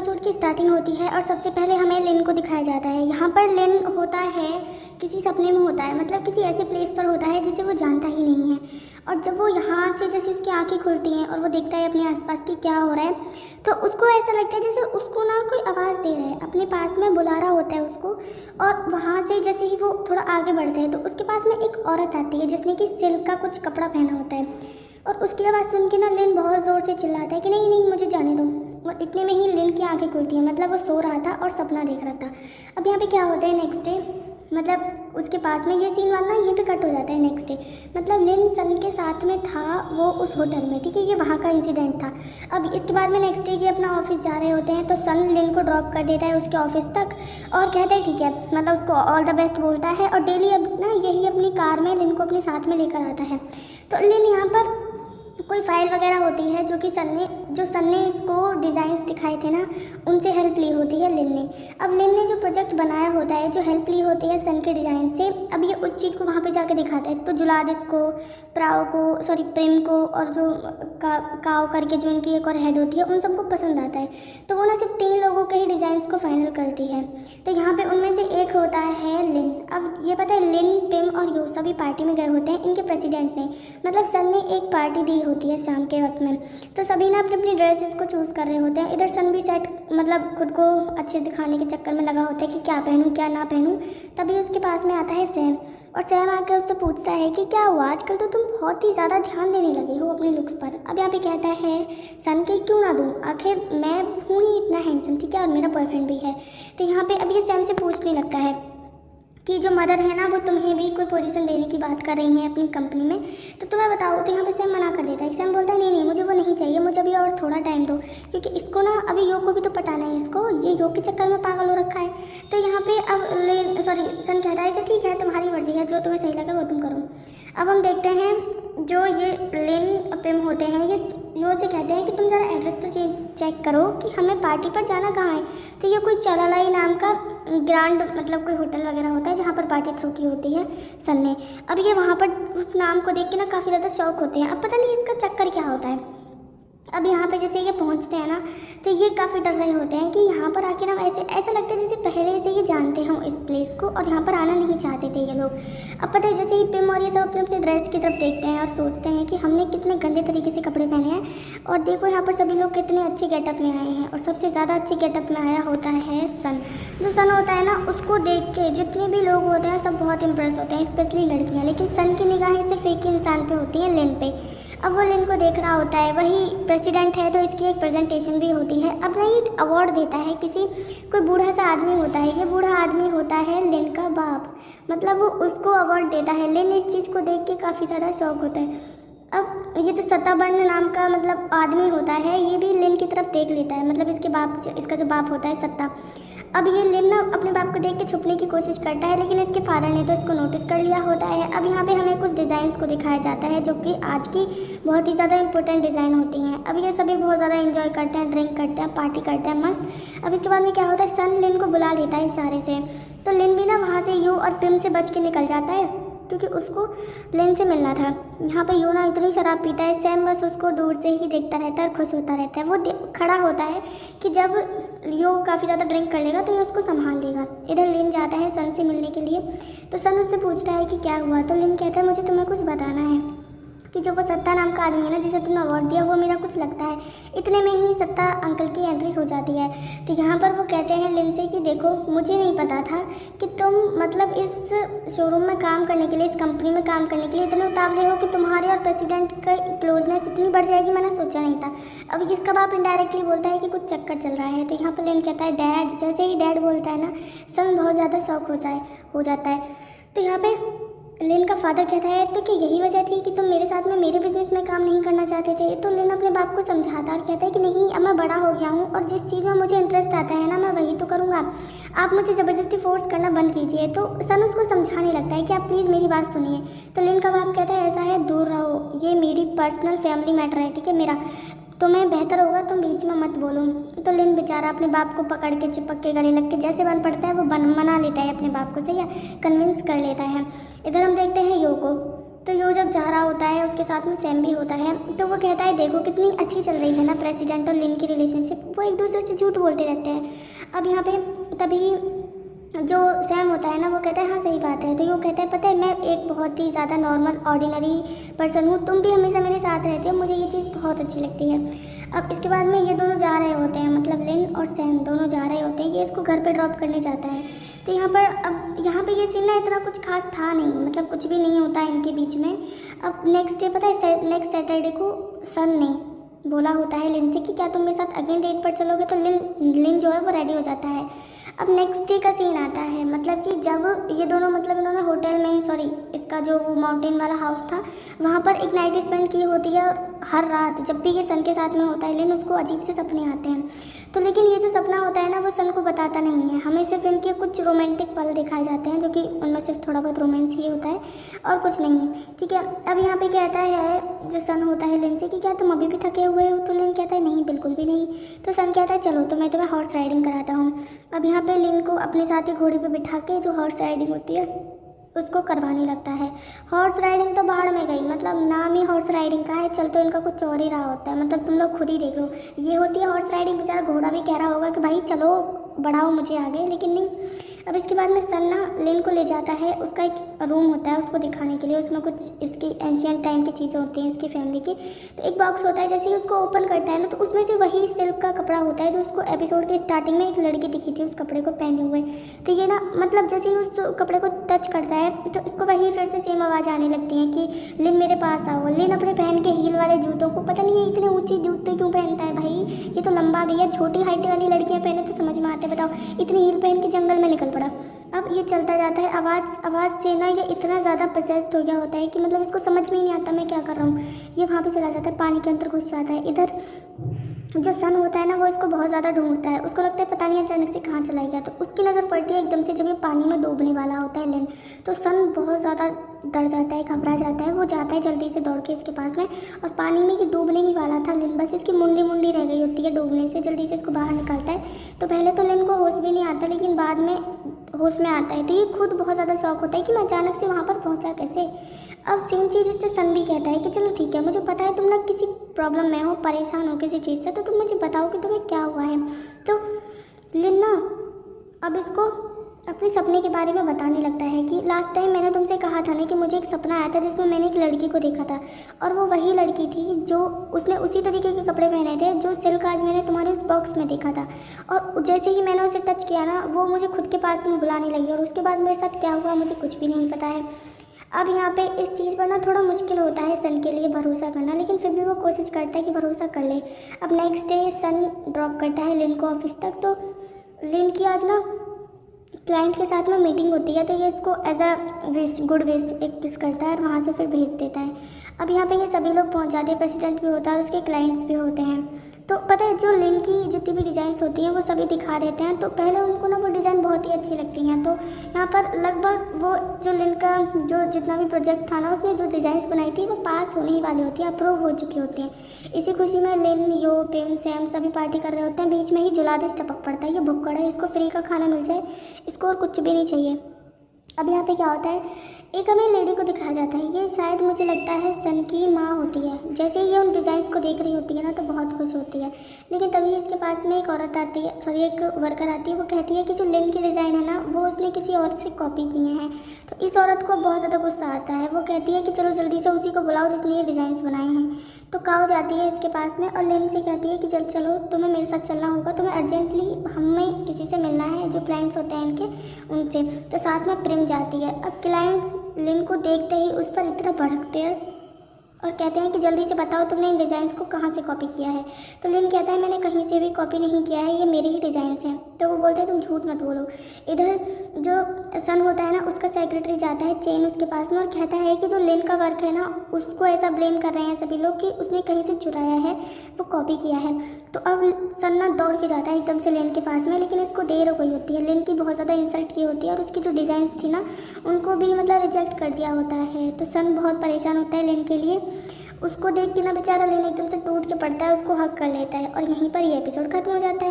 Episode की starting होती है और सबसे पहले हमें लिन को दिखाया जाता है। यहाँ पर लिन होता है किसी सपने में होता है, मतलब किसी ऐसे प्लेस पर होता है जिसे वो जानता ही नहीं है। और जब वो यहाँ से जैसे उसकी आंखें खुलती हैं और वो देखता है अपने आसपास की क्या हो रहा है, तो उसको ऐसा लगता है जैसे उसको ना कोई आवाज़ दे रहा है, अपने पास में बुला रहा होता है उसको। और वहाँ से जैसे ही वो थोड़ा आगे बढ़ता है तो उसके पास में एक औरत आती है जिसने कि सिल्क का कुछ कपड़ा पहना होता है। और उसकी आवाज़ सुन के ना लिन बहुत ज़ोर से चिल्लाता है कि नहीं नहीं मुझे जाने दो। और इतने में ही लिन की आंखें खुलती हैं, मतलब वो सो रहा था और सपना देख रहा था। अब यहाँ पे क्या होता है नेक्स्ट डे, मतलब उसके पास में ये सीन वाला ये पे कट हो जाता है नेक्स्ट डे। मतलब लिन सन के साथ में था वो उस होटल में, ठीक है, ये वहाँ का इंसिडेंट था। अब इसके बाद में नेक्स्ट डे ये अपना ऑफिस जा रहे होते हैं तो सन लिन को ड्रॉप कर देता है उसके ऑफिस तक और कहता है ठीक है, मतलब उसको ऑल द बेस्ट बोलता है। और डेली अब ना यही अपनी कार में लिन को अपने साथ में लेकर आता है। तो लिन यहाँ पर कोई फाइल वगैरह होती है जो कि सन ने इसको डिज़ाइंस दिखाए थे ना, उनसे हेल्प ली होती है लिन ने। अब लिन ने जो प्रोजेक्ट बनाया होता है, जो हेल्प ली होती है सन के डिज़ाइन से, अब ये उस चीज़ को वहाँ पे जाके दिखाता है। तो जुलादिस को, प्रेम को और जो काओ करके जो इनकी एक और हेड होती है, उन सबको पसंद आता है। तो वो ना सिर्फ 3 लोगों के ही डिज़ाइंस को फाइनल करती है। तो यहाँ पे उनमें से एक होता है लिन। अब ये पता है लिन, पिम और यो सभी पार्टी में गए होते हैं इनके प्रेसिडेंट ने, मतलब सन ने एक पार्टी दी होती है शाम के वक्त में। तो सभी ना अपनी अपनी ड्रेसेस को चूज़ कर रहे होते हैं। इधर सन भी सेट, मतलब खुद को अच्छे दिखाने के चक्कर में लगा होता है कि क्या पहनूं क्या ना पहनूं। तभी उसके पास में आता है सैम, और सैम आकर उससे पूछता है कि क्या हुआ, आजकल तो तुम बहुत ही ज़्यादा ध्यान देने लगे हो अपने लुक्स पर। अब यहाँ पे कहता है सन के क्यों ना दूँ, आखिर मैं हूँ ही इतना हैंडसम, ठीक है, और मेरा बॉयफ्रेंड भी है। तो यहाँ पे अब ये सैम से पूछने लगता है कि जो मदर है ना वो तुम्हें भी कोई पोजीशन देने की बात कर रही हैं अपनी कंपनी में, तो तुम्हें बताओ। तो यहाँ पे सैम मना कर देता है। सैम बोलता है नहीं नहीं मुझे वो नहीं चाहिए, मुझे अभी और थोड़ा टाइम दो, क्योंकि इसको ना अभी योग को भी तो पटाना है, इसको ये योग के चक्कर में पागल हो रखा है। तो यहाँ पे अब सन कहता है ठीक है तुम्हारी मर्जी है, जो तुम्हें सही लगे वो तुम करो। अब हम देखते हैं जो ये लिन प्रेम होते हैं ये यो से कहते हैं कि तुम ज़रा एड्रेस तो चेक करो कि हमें पार्टी पर जाना कहाँ है। तो ये कोई चलालाई नाम का ग्रांड, मतलब कोई होटल वगैरह होता है जहाँ पर पार्टी थ्रू की होती है सन ने। अब ये वहाँ पर उस नाम को देख के ना काफ़ी ज़्यादा शौक होते हैं। अब पता नहीं इसका चक्कर क्या होता है। अब यहाँ पे जैसे ये पहुँचते हैं ना तो ये काफ़ी डर रहे होते हैं कि यहाँ पर आके ना ऐसा लगता है जैसे पहले से ये जानते हों इस प्लेस को और यहाँ पर आना नहीं चाहते थे ये लोग। अब पता है जैसे ही पिम और ये सब अपने अपने ड्रेस की तरफ देखते हैं और सोचते हैं कि हमने कितने गंदे तरीके से कपड़े पहने हैं, और देखो यहाँ पर सभी लोग कितने अच्छे गेटअप में आए हैं। और सबसे ज़्यादा अच्छे गेटअप में आया होता है सन। जो सन होता है ना उसको देख के जितने भी लोग होते हैं सब बहुत इंप्रेस होते हैं, स्पेशली लड़कियाँ। लेकिन सन की निगाहें सिर्फ एक ही इंसान पे होती हैं, लिन पे। अब वो लिन को देख रहा होता है, वही प्रेसिडेंट है तो इसकी एक प्रेजेंटेशन भी होती है। अब ना ये अवार्ड देता है किसी, कोई बूढ़ा सा आदमी होता है, ये बूढ़ा आदमी होता है लिन का बाप, मतलब वो उसको अवार्ड देता है। लिन इस चीज़ को देख के काफ़ी ज़्यादा शौक होता है। अब ये जो सत्ताबर्ण नाम का मतलब आदमी होता है ये भी लिन की तरफ देख लेता है, मतलब इसका जो बाप होता है सत्ता। अब ये लिन ना अपने बाप को देख के छुपने की कोशिश करता है, लेकिन इसके फादर ने तो इसको नोटिस कर लिया होता है। अब यहाँ पे हमें कुछ डिज़ाइंस को दिखाया जाता है जो कि आज की बहुत ही ज़्यादा इंपॉर्टेंट डिज़ाइन होती हैं। अब ये सभी बहुत ज़्यादा एंजॉय करते हैं, ड्रिंक करते हैं, पार्टी करते हैं मस्त। अब इसके बाद में क्या होता है, सन लिन को बुला लेता है इशारे से। तो लिन भी ना वहाँ से यू और पिम से बच के निकल जाता है क्योंकि उसको लिन से मिलना था। यहाँ पे यू ना इतनी शराब पीता है, सैम बस उसको दूर से ही देखता रहता है और खुश होता रहता है। वो खड़ा होता है कि जब यो काफ़ी ज़्यादा ड्रिंक कर लेगा तो ये उसको संभाल लेगा। इधर लिन जाता है सन से मिलने के लिए, तो सन उससे पूछता है कि क्या हुआ। तो लिन कहता है मुझे तुम्हें कुछ बताना है कि जो वो सत्ता नाम का आदमी है ना जिसे तुमने अवार्ड दिया वो मेरा कुछ लगता है। इतने में ही सत्ता अंकल की एंट्री हो जाती है। तो यहाँ पर वो कहते हैं लिन से कि देखो मुझे नहीं पता था कि तुम मतलब इस शोरूम में काम करने के लिए, इस कंपनी में काम करने के लिए इतने उतावले हो कि तुम्हारे और प्रेसिडेंट का क्लोजनेस इतनी बढ़ जाएगी, मैंने सोचा नहीं था। अब इसका बाप इनडायरेक्टली बोलता है कि कुछ चक्कर चल रहा है। तो यहाँ पर लिन कहता है डैड। जैसे ही डैड बोलता है ना सन बहुत ज़्यादा शौक हो जाता है। तो यहाँ पे लिन का फादर कहता है तो क्या यही वजह थी कि तुम मेरे साथ में मेरे बिजनेस में काम नहीं करना चाहते थे। तो लिन अपने बाप को समझाता और कहता है कि नहीं अब मैं बड़ा हो गया हूँ और जिस चीज़ में मुझे इंटरेस्ट आता है ना मैं वही तो करूँगा, आप मुझे ज़बरदस्ती फोर्स करना बंद कीजिए। तो सन उसको समझाने लगता है कि आप प्लीज़ मेरी बात सुनिए। तो लिन का बाप कहता है ऐसा है दूर रहो, ये मेरी पर्सनल फैमिली मैटर है, ठीक है मेरा, तुम्हें बेहतर होगा तुम बीच में मत बोलो। तो लिन बेचारा अपने बाप को पकड़ के चिपक के गले लग के जैसे बन पड़ता है वो मना लेता है अपने बाप को, सही है, कन्विंस कर लेता है। इधर हम देखते हैं यो को। तो यो जब जा रहा होता है, उसके साथ में सैम भी होता है, तो वो कहता है देखो कितनी अच्छी चल रही है ना प्रेसिडेंट और लिन की रिलेशनशिप, वो एक दूसरे से झूठ बोलते रहते हैं। अब यहाँ पे तभी जो सैम होता है ना वो कहता है हाँ सही बात है। तो यो कहता है पता है मैं एक बहुत ही ज़्यादा नॉर्मल ऑर्डिनरी पर्सन हूँ, तुम भी हमेशा मेरे साथ रहते हो, मुझे ये चीज़ बहुत अच्छी लगती है। अब इसके बाद में ये दोनों जा रहे होते हैं, मतलब लिन और सैम दोनों जा रहे होते हैं, ये इसको घर पे ड्रॉप करने जाता है। तो यहाँ पे ये सीन ना इतना कुछ खास था नहीं, मतलब कुछ भी नहीं होता है इनके बीच में। अब नेक्स्ट डे पता है नेक्स्ट सैटरडे को सन ने बोला होता है लिन से कि क्या तुम मेरे साथ अगेन डेट पर चलोगे, तो लिन जो है वो रेडी हो जाता है। अब नेक्स्ट डे का सीन आता है, मतलब कि जब ये दोनों मतलब इन्होंने होटल में इसका जो माउंटेन वाला हाउस था वहाँ पर एक नाइट स्पेंड की होती है। हर रात जब भी ये सन के साथ में होता है लेकिन उसको अजीब से सपने आते हैं। तो लेकिन ये जो सपना होता है ना वो सन को बताता नहीं है, हमें सिर्फ इनके कुछ रोमांटिक पल दिखाए जाते हैं जो कि उनमें सिर्फ थोड़ा बहुत रोमांस ही होता है और कुछ नहीं है, ठीक है। अब यहाँ पे कहता है जो सन होता है लिन से कि क्या तुम अभी भी थके हुए हो, तो लिन कहता है नहीं बिल्कुल भी नहीं। तो सन कहता है चलो तो मैं तुम्हें हॉर्स राइडिंग कराता हूँ। अब यहाँ पे लिन को अपने साथ ही घोड़े पे बिठा के जो हॉर्स राइडिंग होती है उसको करवाने लगता है। हॉर्स राइडिंग तो बाहर में गई, मतलब नाम ही हॉर्स राइडिंग का है, चल तो इनका कुछ और ही रहा होता है, मतलब तुम लोग खुद ही देख लो। ये होती है हॉर्स राइडिंग, बेचारा घोड़ा भी कह रहा होगा कि भाई चलो बढ़ाओ मुझे आगे, लेकिन नहीं। अब इसके बाद में सन ना लिन को ले जाता है, उसका एक रूम होता है उसको दिखाने के लिए, उसमें कुछ इसकी एंशियंट टाइम की चीज़ें होती हैं इसकी फैमिली की। तो एक बॉक्स होता है, जैसे ही उसको ओपन करता है ना तो उसमें से वही सिल्क का कपड़ा होता है जो उसको एपिसोड के स्टार्टिंग में एक लड़की दिखी थी उस कपड़े को पहने हुए। तो ये ना मतलब जैसे ही उस कपड़े को टच करता है तो इसको वही फिर से सेम आवाज़ आने लगती है कि लिन मेरे पास आओ। लिन अपने पहन के हील वाले जूतों को, पता नहीं है इतने ऊँचे जूते क्यों पहनता है भाई, ये तो लंबा भी है, छोटी हाइट वाली लड़कियाँ पहने तो समझ में आते, बताओ इतनी हील पहन के जंगल में निकल पड़ा। अब ये चलता जाता है, आवाज़ से ना ये इतना ज़्यादा पोसेस्ड हो गया होता है कि मतलब इसको समझ में ही नहीं आता मैं क्या कर रहा हूँ। ये वहाँ पे चला जाता है, पानी के अंदर घुस जाता है। इधर जो सन होता है ना वो इसको बहुत ज़्यादा ढूंढता है, उसको लगता है पता नहीं अचानक से कहाँ चला गया। तो उसकी नज़र पड़ती है एकदम से जब ये पानी में डूबने वाला होता है लिन, तो सन बहुत ज़्यादा डर जाता है, घबरा जाता है। वो जाता है जल्दी से दौड़ के इसके पास में, और पानी में ये डूबने ही वाला था लिन, बस इसकी मुंडी रह गई होती है डूबने से, जल्दी से इसको बाहर निकालता है। तो पहले तो लिन को होश भी नहीं आता, लेकिन बाद में होश में आता है। तो ये खुद बहुत ज़्यादा शौक होता है कि मैं अचानक से वहाँ पर पहुँचा कैसे। अब सेम चीज़ इससे सन भी कहता है कि चलो ठीक है, मुझे पता है तुम लोग किसी प्रॉब्लम में हो, परेशान हो किसी चीज़ से, तो तुम मुझे बताओ कि तुम्हें क्या हुआ है। तो लिन ना अब इसको अपने सपने के बारे में बताने लगता है कि लास्ट टाइम मैंने तुमसे कहा था ना कि मुझे एक सपना आया था जिसमें मैंने एक लड़की को देखा था, और वो वही लड़की थी जो उसने उसी तरीके के कपड़े पहने थे जो सिल्क आज मैंने तुम्हारे उस बॉक्स में देखा था। और जैसे ही मैंने उसे टच किया ना वो मुझे खुद के पास में बुलाने लगी, और उसके बाद मेरे साथ क्या हुआ मुझे कुछ भी नहीं पता है। अब यहाँ पे इस चीज़ पर ना थोड़ा मुश्किल होता है सन के लिए भरोसा करना, लेकिन फिर भी वो कोशिश करता है कि भरोसा कर ले। अब नेक्स्ट डे सन ड्रॉप करता है लिन को ऑफिस तक। तो लिन की आज ना क्लाइंट के साथ में मीटिंग होती है, तो ये इसको as a wish good wish एक किस करता है और वहाँ से फिर भेज देता है। अब यहाँ पे ये सभी लोग पहुँच जाते हैं, प्रेसिडेंट भी होता है और उसके क्लाइंट्स भी होते हैं। तो पता है जो लिन की जितनी भी डिज़ाइंस होती हैं वो सभी दिखा देते हैं। तो पहले उनको ना वो डिज़ाइन बहुत ही अच्छी लगती हैं, तो यहाँ पर लगभग वो जो लिन का जो जितना भी प्रोजेक्ट था ना उसने जो डिज़ाइंस बनाई थी वो पास होने ही वाली होती है, अप्रूव हो चुकी होती हैं। इसी खुशी में लिन यो पिम सैम सभी पार्टी कर रहे होते हैं। बीच में ही जुलादेश टपक पड़ता है, ये भुक्कड़ है, इसको फ्री का खाना मिल जाए, इसको और कुछ भी नहीं चाहिए। अब यहाँ पे क्या होता है, एक हमें लेडी को दिखाया जाता है, ये शायद मुझे लगता है सन की माँ होती है। जैसे ही ये उन डिज़ाइंस को देख रही होती है ना तो बहुत खुश होती है, लेकिन तभी इसके पास में एक औरत आती है, एक वर्कर आती है। वो कहती है कि जो लिन की डिज़ाइन है ना वो उसने किसी और से कॉपी किए हैं। तो इस औरत को बहुत ज़्यादा गुस्सा आता है, वो कहती है कि चलो जल्दी से उसी को बुलाओ जिसने ये डिज़ाइंस बनाए हैं। तो काव जाती है इसके पास में और लिन से कहती है कि चलो तुम्हें मेरे साथ चलना होगा, तुम्हें अर्जेंटली हमें किसी से मिलना है जो क्लाइंट्स होते हैं इनके, उनसे। तो साथ में प्रिम जाती है। अब क्लाइंट्स लिन को देखते ही उस पर इतना भड़कते हैं और कहते हैं कि जल्दी से बताओ तुमने इन डिज़ाइंस को कहाँ से कॉपी किया है। तो लिन कहता है मैंने कहीं से भी कॉपी नहीं किया है, ये मेरे ही डिज़ाइंस हैं। तो वो बोलते हैं तुम झूठ मत बोलो। इधर जो सन होता है ना उसका सेक्रेटरी जाता है चेन उसके पास में और कहता है कि जो लिन का वर्क है ना उसको ऐसा ब्लेम कर रहे हैं सभी लोग कि उसने कहीं से चुराया है, वो कॉपी किया है। तो अब सन ना दौड़ के जाता है एकदम से लिन के पास में, लेकिन इसको देर हो गई होती है। लिन की बहुत ज़्यादा इंसल्ट की होती है और उसकी जो डिज़ाइंस थी ना उनको भी मतलब रिजेक्ट कर दिया होता है। तो सन बहुत परेशान होता है लिन के लिए। उसको देख के ना बेचारा लिन एकदम से टूट के पड़ता है, उसको हक कर लेता है और यहीं पर ये एपिसोड खत्म हो जाता है।